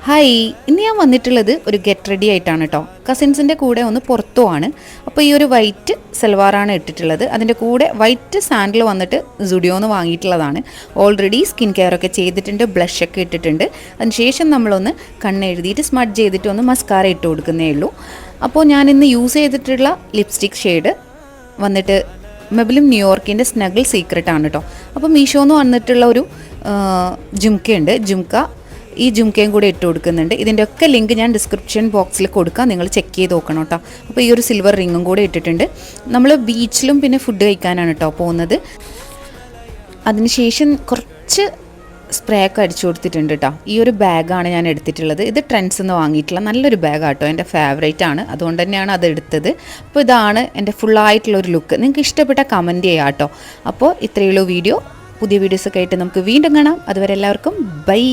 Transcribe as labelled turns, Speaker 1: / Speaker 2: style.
Speaker 1: Hi, ഇന്ന് ഞാൻ വന്നിട്ടുള്ളത് ഒരു ഗെറ്റ് റെഡി ആയിട്ടാണ് കേട്ടോ. കസിൻസിൻ്റെ കൂടെ ഒന്ന് പുറത്തുമാണ്. അപ്പോൾ ഈ ഒരു വൈറ്റ് സൽവാറാണ് ഇട്ടിട്ടുള്ളത്. അതിൻ്റെ കൂടെ വൈറ്റ് സാൻഡിൽ വന്നിട്ട് സുഡിയോന്ന് വാങ്ങിയിട്ടുള്ളതാണ്. ഓൾറെഡി സ്കിൻ കെയർ ഒക്കെ ചെയ്തിട്ടുണ്ട്, ബ്ലഷൊക്കെ ഇട്ടിട്ടുണ്ട്. അതിനുശേഷം നമ്മളൊന്ന് കണ്ണെഴുതിയിട്ട് സ്മഡ് ചെയ്തിട്ട് ഒന്ന് മസ്കാര ഇട്ട് കൊടുക്കുന്നേ ഉള്ളൂ. അപ്പോൾ ഞാനിന്ന് യൂസ് ചെയ്തിട്ടുള്ള ലിപ്സ്റ്റിക് ഷെയ്ഡ് വന്നിട്ട് മെബിലും ന്യൂയോർക്കിൻ്റെ സ്നഗിൾ സീക്രട്ട് ആണ് കേട്ടോ. അപ്പോൾ മീഷോന്ന് വന്നിട്ടുള്ള ഒരു ജുംക്കയുണ്ട്. ഈ ജുംക്കയും കൂടെ ഇട്ട് കൊടുക്കുന്നുണ്ട്. ഇതിൻ്റെ ഒക്കെ ലിങ്ക് ഞാൻ ഡിസ്ക്രിപ്ഷൻ ബോക്സിൽ കൊടുക്കാം, നിങ്ങൾ ചെക്ക് ചെയ്ത് നോക്കണം കേട്ടോ. അപ്പോൾ ഈ ഒരു സിൽവർ റിങ്ങും കൂടെ ഇട്ടിട്ടുണ്ട്. നമ്മൾ ബീച്ചിലും പിന്നെ ഫുഡ് കഴിക്കാനാണ് കേട്ടോ പോകുന്നത്. അതിനുശേഷം കുറച്ച് സ്പ്രേ ഒക്കെ അടിച്ചു കൊടുത്തിട്ടുണ്ട് കേട്ടോ. ഈ ഒരു ബാഗാണ് ഞാൻ എടുത്തിട്ടുള്ളത്. ഇത് ട്രെൻഡ്സ് എന്ന് വാങ്ങിയിട്ടുള്ള നല്ലൊരു ബാഗാണ് കേട്ടോ, എൻ്റെ ഫേവറേറ്റ് ആണ്, അതുകൊണ്ട് തന്നെയാണ് അത് എടുത്തത്. അപ്പോൾ ഇതാണ് എൻ്റെ ഫുള്ളായിട്ടുള്ളൊരു ലുക്ക്. നിങ്ങൾക്ക് ഇഷ്ടപ്പെട്ട കമൻറ്റ് ചെയ്യാം കേട്ടോ. അപ്പോൾ ഇത്രയുള്ളൂ വീഡിയോ. പുതിയ വീഡിയോസൊക്കെ ആയിട്ട് നമുക്ക് വീണ്ടും കാണാം. അതുവരെ എല്ലാവർക്കും ബൈ.